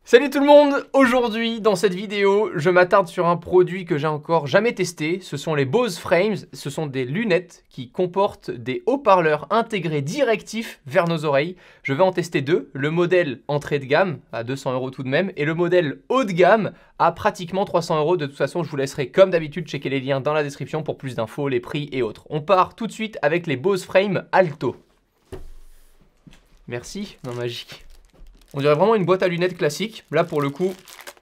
Salut tout le monde! Aujourd'hui, dans cette vidéo, je m'attarde sur un produit que j'ai encore jamais testé. Ce sont les Bose Frames. Ce sont des lunettes qui comportent des haut-parleurs intégrés directifs vers nos oreilles. Je vais en tester deux. Le modèle entrée de gamme, à 200 € tout de même, et le modèle haut de gamme, à pratiquement 300 €. De toute façon, je vous laisserai, comme d'habitude, checker les liens dans la description pour plus d'infos, les prix et autres. On part tout de suite avec les Bose Frames Alto. Merci, non magique. On dirait vraiment une boîte à lunettes classique. Là, pour le coup,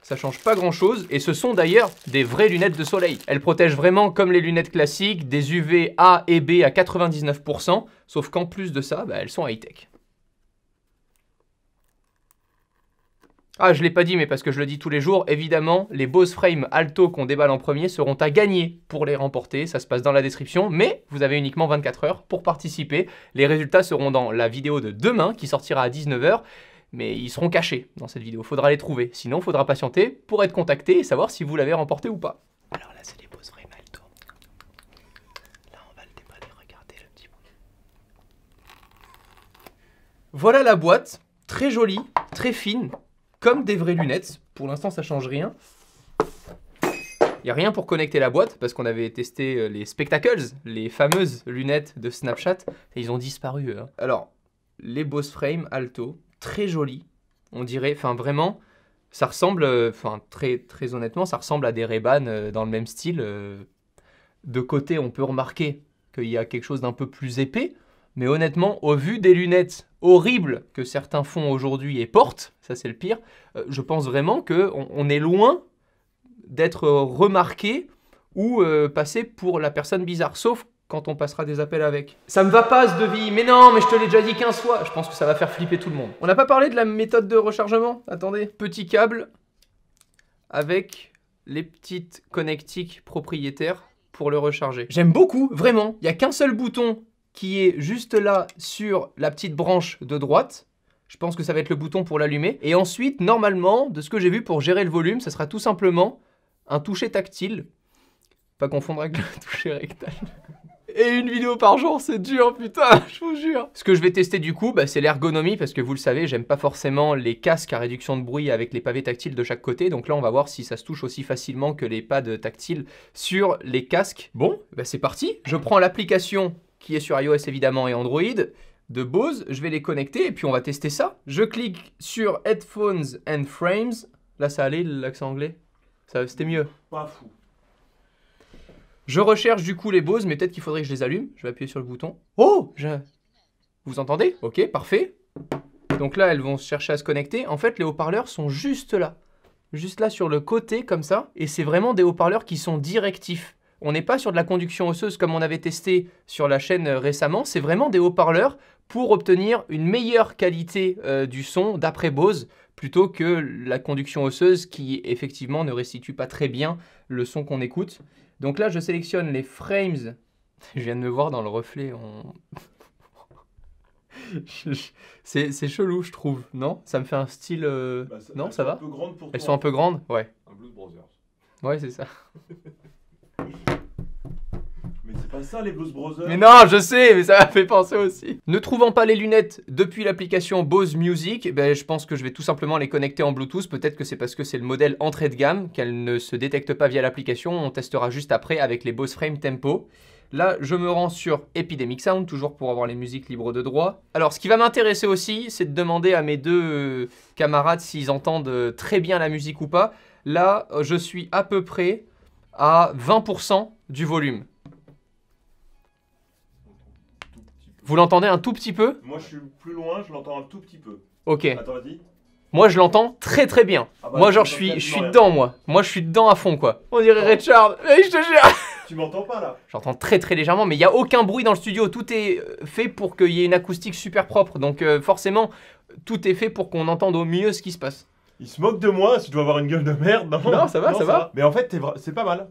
ça change pas grand-chose. Et ce sont d'ailleurs des vraies lunettes de soleil. Elles protègent vraiment comme les lunettes classiques, des UV A et B à 99%. Sauf qu'en plus de ça, elles sont high-tech. Ah, je l'ai pas dit, mais parce que je le dis tous les jours, évidemment, les Bose Frames Alto qu'on déballe en premier seront à gagner pour les remporter. Ça se passe dans la description, mais vous avez uniquement 24 heures pour participer. Les résultats seront dans la vidéo de demain, qui sortira à 19 h. Mais ils seront cachés dans cette vidéo, faudra les trouver. Sinon, faudra patienter pour être contacté et savoir si vous l'avez remporté ou pas. Alors là, c'est les Bose Frames Alto. Là, on va le déballer, regardez le petit bruit. Voilà la boîte, très jolie, très fine, comme des vraies lunettes. Pour l'instant, ça change rien. Il n'y a rien pour connecter la boîte, parce qu'on avait testé les Spectacles, les fameuses lunettes de Snapchat, et ils ont disparu, eux. Alors, les Bose Frames Alto, très joli, on dirait, enfin vraiment, ça ressemble, enfin très honnêtement, ça ressemble à des Ray-Ban dans le même style. De côté, on peut remarquer qu'il y a quelque chose d'un peu plus épais, mais honnêtement, au vu des lunettes horribles que certains font aujourd'hui et portent, ça c'est le pire, je pense vraiment qu'on est loin d'être remarqué ou passé pour la personne bizarre, sauf quand on passera des appels avec. Ça me va pas ce devis, mais non, mais je te l'ai déjà dit 15 fois. Je pense que ça va faire flipper tout le monde. On n'a pas parlé de la méthode de rechargement. Attendez, petit câble avec les petites connectiques propriétaires pour le recharger. J'aime beaucoup, vraiment. Il n'y a qu'un seul bouton qui est juste là sur la petite branche de droite. Je pense que ça va être le bouton pour l'allumer. Et ensuite, normalement, de ce que j'ai vu pour gérer le volume, ça sera tout simplement un toucher tactile. Pas confondre avec le toucher rectal. Et une vidéo par jour, c'est dur, putain, je vous jure. Ce que je vais tester du coup, c'est l'ergonomie, parce que vous le savez, j'aime pas forcément les casques à réduction de bruit avec les pavés tactiles de chaque côté. Donc là, on va voir si ça se touche aussi facilement que les pads tactiles sur les casques. Bon, c'est parti. Je prends l'application qui est sur iOS évidemment et Android de Bose. Je vais les connecter et puis on va tester ça. Je clique sur Headphones and Frames. Là, ça allait, l'accent anglais? C'était mieux. Pas fou. Je recherche du coup les Bose, mais peut-être qu'il faudrait que je les allume. Je vais appuyer sur le bouton. Oh, vous entendez? Ok, parfait. Donc là, elles vont chercher à se connecter. En fait, les haut-parleurs sont juste là sur le côté comme ça. Et c'est vraiment des haut-parleurs qui sont directifs. On n'est pas sur de la conduction osseuse comme on avait testé sur la chaîne récemment. C'est vraiment des haut-parleurs pour obtenir une meilleure qualité du son d'après Bose, plutôt que la conduction osseuse qui effectivement ne restitue pas très bien le son qu'on écoute. Donc là, je sélectionne les frames. Je viens de me voir dans le reflet. C'est chelou, je trouve. Non? Ça me fait un style... Non, ça va? Un peu grande pour Elles toi. sont un peu grandes? Ouais. Un Blues Brothers. Ouais, c'est ça. Mais c'est pas ça les Blues Brothers. Mais non, je sais, mais ça m'a fait penser aussi. Ne trouvant pas les lunettes depuis l'application Bose Music, je pense que je vais tout simplement les connecter en Bluetooth. Peut-être que c'est parce que c'est le modèle entrée de gamme, qu'elles ne se détectent pas via l'application. On testera juste après avec les Bose Frame Tempo. Là, je me rends sur Epidemic Sound, toujours pour avoir les musiques libres de droit. Alors, ce qui va m'intéresser aussi, c'est de demander à mes deux camarades s'ils entendent très bien la musique ou pas. Là, je suis à peu près à 20% du volume. Vous l'entendez un tout petit peu? Moi je suis plus loin, je l'entends un tout petit peu. Ok. Attends, vas-y. Moi je l'entends très très bien. Ah bah, moi genre je je suis dedans moi. Moi je suis dedans à fond quoi. On dirait Richard. Je te jure. Tu m'entends pas là? J'entends très très légèrement mais il n'y a aucun bruit dans le studio. Tout est fait pour qu'il y ait une acoustique super propre. Donc forcément tout est fait pour qu'on entende au mieux ce qui se passe. Il se moque de moi, si tu dois avoir une gueule de merde. Non, ça va, ça va. Mais en fait c'est pas mal.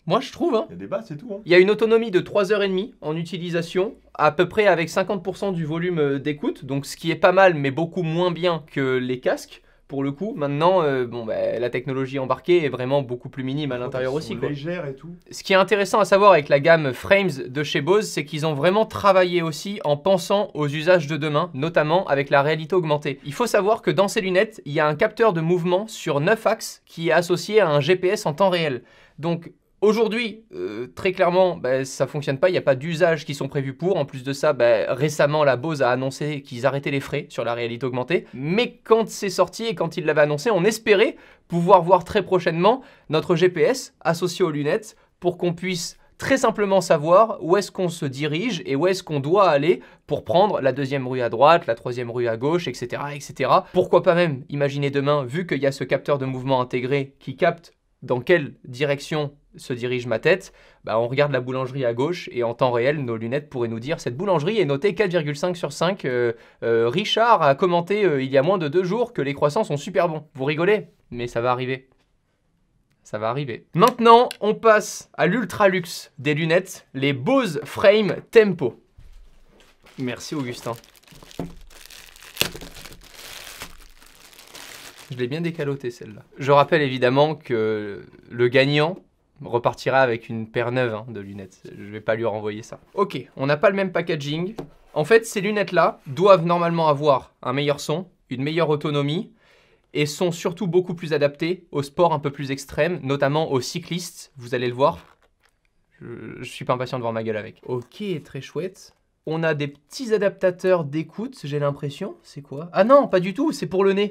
Moi je trouve hein. Il y a des basses et tout hein. Il y a une autonomie de 3h30 en utilisation, à peu près avec 50% du volume d'écoute, donc ce qui est pas mal mais beaucoup moins bien que les casques. pour le coup. Maintenant, la technologie embarquée est vraiment beaucoup plus minime à l'intérieur Elles aussi, sont quoi. légères et tout. Ce qui est intéressant à savoir avec la gamme Frames de chez Bose, c'est qu'ils ont vraiment travaillé aussi en pensant aux usages de demain, notamment avec la réalité augmentée. Il faut savoir que dans ces lunettes, il y a un capteur de mouvement sur 9 axes qui est associé à un GPS en temps réel. Donc aujourd'hui, très clairement, ça fonctionne pas, il n'y a pas d'usages qui sont prévus pour. En plus de ça, récemment, la Bose a annoncé qu'ils arrêtaient les frais sur la réalité augmentée. Mais quand c'est sorti et quand ils l'avaient annoncé, on espérait pouvoir voir très prochainement notre GPS associé aux lunettes pour qu'on puisse très simplement savoir où est-ce qu'on se dirige et où est-ce qu'on doit aller pour prendre la deuxième rue à droite, la troisième rue à gauche, etc., etc. Pourquoi pas même, imaginez demain, vu qu'il y a ce capteur de mouvement intégré qui capte dans quelle direction se dirige ma tête, on regarde la boulangerie à gauche et en temps réel, nos lunettes pourraient nous dire cette boulangerie est notée 4,5 sur 5. Richard a commenté il y a moins de 2 jours que les croissants sont super bons. Vous rigolez? Mais ça va arriver. Ça va arriver. Maintenant, on passe à l'ultra luxe des lunettes, les Bose Frame Tempo. Merci Augustin. Je l'ai bien décalotée celle-là. Je rappelle évidemment que le gagnant repartira avec une paire neuve de lunettes. Je vais pas lui renvoyer ça. Ok, on n'a pas le même packaging. En fait, ces lunettes-là doivent normalement avoir un meilleur son, une meilleure autonomie, et sont surtout beaucoup plus adaptés aux sports un peu plus extrêmes, notamment aux cyclistes, vous allez le voir. Je suis pas impatient de voir ma gueule avec. Ok, très chouette. On a des petits adaptateurs d'écoute, j'ai l'impression. C'est quoi? Ah non, pas du tout, c'est pour le nez.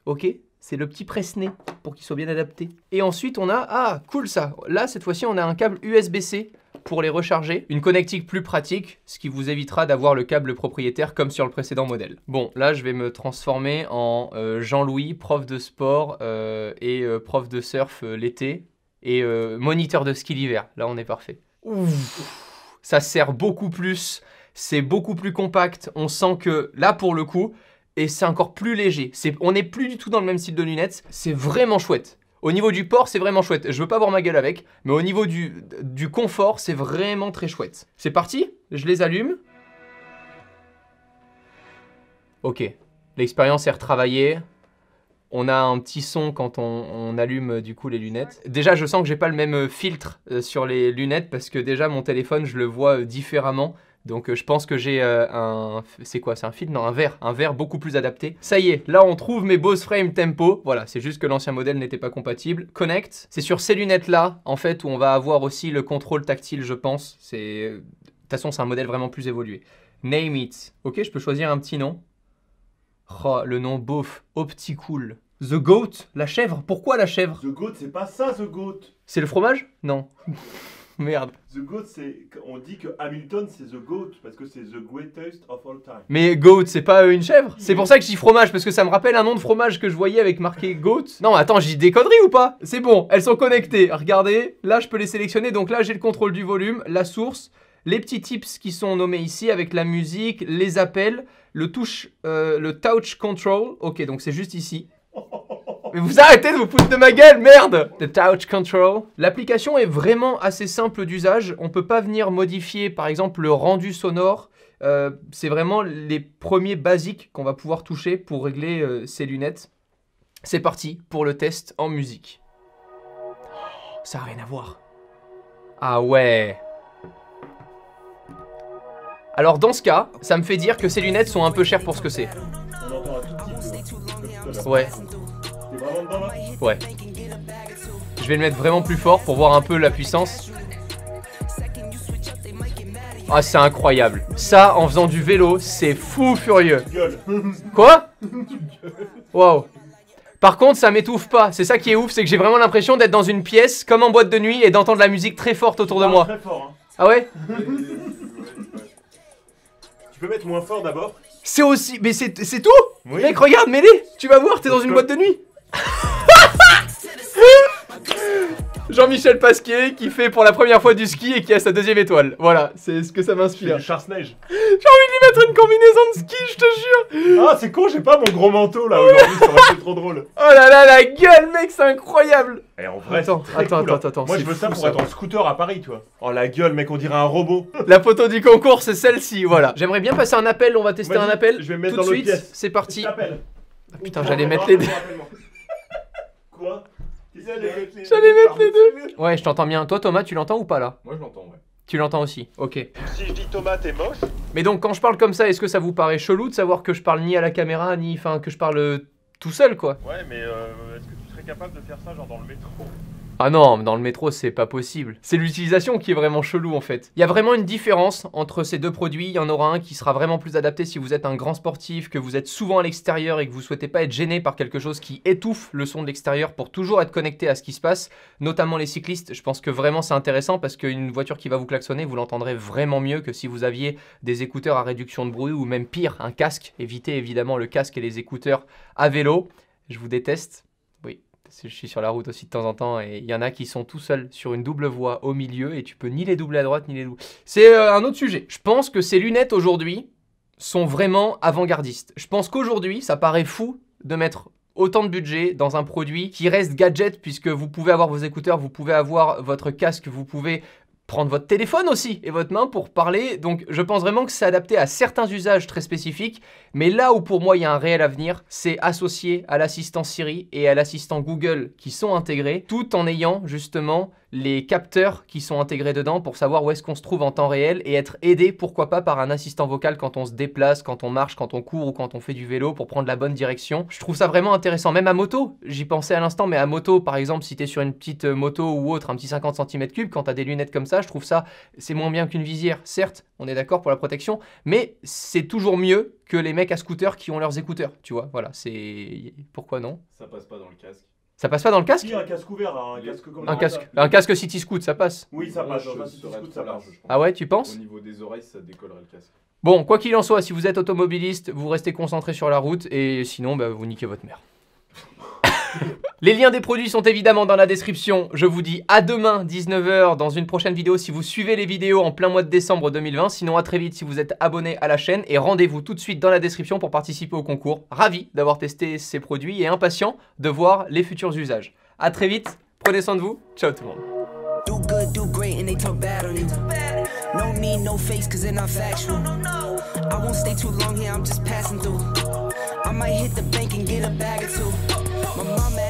Ok, c'est le petit presse-nez pour qu'il soit bien adapté. Et ensuite, on a... Ah, cool ça. Là, cette fois-ci, on a un câble USB-C pour les recharger. Une connectique plus pratique, ce qui vous évitera d'avoir le câble propriétaire comme sur le précédent modèle. Bon, là, je vais me transformer en Jean-Louis, prof de sport et prof de surf l'été et moniteur de ski l'hiver. Là, on est parfait. Ouf, ça sert beaucoup plus, c'est beaucoup plus compact. On sent que là, pour le coup, et c'est encore plus léger. On n'est plus du tout dans le même style de lunettes. C'est vraiment chouette. Au niveau du port, c'est vraiment chouette. Je veux pas voir ma gueule avec, mais au niveau du confort, c'est vraiment très chouette. C'est parti, je les allume. Ok, l'expérience est retravaillée. On a un petit son quand on allume du coup les lunettes. Déjà, je sens que j'ai pas le même filtre sur les lunettes parce que déjà mon téléphone, je le vois différemment. Donc je pense que j'ai un... C'est quoi? C'est un filtre? Non, un verre beaucoup plus adapté. Ça y est, là on trouve mes Bose Frame Tempo. Voilà, c'est juste que l'ancien modèle n'était pas compatible. Connect. C'est sur ces lunettes-là, en fait, où on va avoir aussi le contrôle tactile, je pense. De toute façon, c'est un modèle vraiment plus évolué. Name it. Ok, je peux choisir un petit nom. Oh, le nom beauf. Opticool. The Goat. La chèvre. Pourquoi la chèvre? The Goat, c'est pas ça, The Goat. C'est le fromage? Non. Merde. The Goat, c'est... On dit que Hamilton, c'est The Goat, parce que c'est the greatest of all time. Mais goat, c'est pas une chèvre? C'est pour ça que je dis fromage, parce que ça me rappelle un nom de fromage que je voyais avec marqué goat. Non, attends, j'ai des conneries ou pas? C'est bon, elles sont connectées. Regardez, là, je peux les sélectionner. Donc là, j'ai le contrôle du volume, la source, les petits tips qui sont nommés ici avec la musique, les appels, le touch control. Ok, donc c'est juste ici. Mais vous arrêtez de vous foutre de ma gueule, merde! The Touch Control. L'application est vraiment assez simple d'usage. On peut pas venir modifier, par exemple, le rendu sonore. C'est vraiment les premiers basiques qu'on va pouvoir toucher pour régler ces lunettes. C'est parti pour le test en musique. Oh, ça n'a rien à voir. Ah ouais. Alors dans ce cas, ça me fait dire que ces lunettes sont un peu chères pour ce que c'est. On entend un tout petit peu. Ouais. T'es vraiment dedans là? Ouais. Je vais le mettre vraiment plus fort pour voir un peu la puissance. Ah, c'est incroyable. Ça, en faisant du vélo, c'est fou furieux. Gueule. Quoi? Wow. Par contre, ça m'étouffe pas. C'est ça qui est ouf, c'est que j'ai vraiment l'impression d'être dans une pièce, comme en boîte de nuit, et d'entendre la musique très forte autour de moi. Très fort, hein. Ah ouais? Tu peux mettre moins fort d'abord? C'est aussi... Mais c'est tout? Oui. Mec, regarde, mets-les. Tu vas voir, t'es dans une boîte de nuit. Jean-Michel Pasquier qui fait pour la première fois du ski et qui a sa 2e étoile. Voilà, c'est ce que ça C'est m'inspire. du Schwarzenegger. J'ai envie de lui mettre une combinaison de ski, je te jure. Ah, c'est con, j'ai pas mon gros manteau là aujourd'hui, ça aurait été trop drôle. Oh là là, la gueule, mec, c'est incroyable. Et en vrai, Attends, c'est très cool, hein. attends. Moi, c'est je veux ça fou, pour être en scooter à Paris, tu vois. Oh la gueule, mec, on dirait un robot. La photo du concours, c'est celle-ci, voilà. J'aimerais bien passer un appel, on va tester Vas-y, un appel. je vais me mettre tout de dans l'autre suite. pièce. C'est parti. Je t'appelle. Ah, putain, j'allais mettre les deux. Quoi? J'allais mettre les deux. Ouais, je t'entends bien. Toi, Thomas, tu l'entends ou pas là? Moi je l'entends, ouais. Tu l'entends aussi, ok. Si je dis Thomas, t'es moche. Mais donc, quand je parle comme ça, est-ce que ça vous paraît chelou de savoir que je parle ni à la caméra, ni enfin que je parle tout seul, quoi? Ouais, mais est-ce que tu serais capable de faire ça genre dans le métro? Ah non, dans le métro, c'est pas possible. C'est l'utilisation qui est vraiment chelou en fait. Il y a vraiment une différence entre ces deux produits. Il y en aura un qui sera vraiment plus adapté si vous êtes un grand sportif, que vous êtes souvent à l'extérieur et que vous souhaitez pas être gêné par quelque chose qui étouffe le son de l'extérieur pour toujours être connecté à ce qui se passe, notamment les cyclistes. Je pense que vraiment c'est intéressant parce qu'une voiture qui va vous klaxonner, vous l'entendrez vraiment mieux que si vous aviez des écouteurs à réduction de bruit ou même pire, un casque. Évitez évidemment le casque et les écouteurs à vélo. Je vous déteste. Je suis sur la route aussi de temps en temps et il y en a qui sont tout seuls sur une double voie au milieu et tu peux ni les doubler à droite ni les doubler. C'est un autre sujet. Je pense que ces lunettes aujourd'hui sont vraiment avant-gardistes. Je pense qu'aujourd'hui, ça paraît fou de mettre autant de budget dans un produit qui reste gadget puisque vous pouvez avoir vos écouteurs, vous pouvez avoir votre casque, vous pouvez prendre votre téléphone aussi et votre main pour parler. Donc je pense vraiment que c'est adapté à certains usages très spécifiques. Mais là où pour moi il y a un réel avenir, c'est associé à l'assistant Siri et à l'assistant Google qui sont intégrés, tout en ayant justement les capteurs qui sont intégrés dedans pour savoir où est-ce qu'on se trouve en temps réel et être aidé, pourquoi pas, par un assistant vocal quand on se déplace, quand on marche, quand on court ou quand on fait du vélo pour prendre la bonne direction. Je trouve ça vraiment intéressant, même à moto, j'y pensais à l'instant, mais à moto par exemple, si tu es sur une petite moto ou autre, un petit 50 cm3, quand tu as des lunettes comme ça, je trouve ça, c'est moins bien qu'une visière. Certes, on est d'accord pour la protection, mais c'est toujours mieux que les mecs à scooter qui ont leurs écouteurs, tu vois, voilà, c'est... Pourquoi non? Ça passe pas dans le casque. Ça passe pas dans le casque? Si, un casque ouvert, un casque comme Un casque City Scoot, ça passe? Oui, ça passe. Ça City serait Scoot, trop ça large, passe. je pense. Ah ouais, tu penses? Au niveau des oreilles, ça décollerait le casque. Bon, quoi qu'il en soit, si vous êtes automobiliste, vous restez concentré sur la route et sinon, bah, vous niquez votre mère. Les liens des produits sont évidemment dans la description. Je vous dis à demain, 19h, dans une prochaine vidéo si vous suivez les vidéos en plein mois de décembre 2020. Sinon, à très vite si vous êtes abonné à la chaîne. Et rendez-vous tout de suite dans la description pour participer au concours. Ravi d'avoir testé ces produits et impatient de voir les futurs usages. À très vite, prenez soin de vous. Ciao tout le monde. Do good, do great, and they talk bad on you. No need, no face, cause they're not factual. I won't stay too long here, I'm just passing through. I might hit the bank and get a bag or two. My mama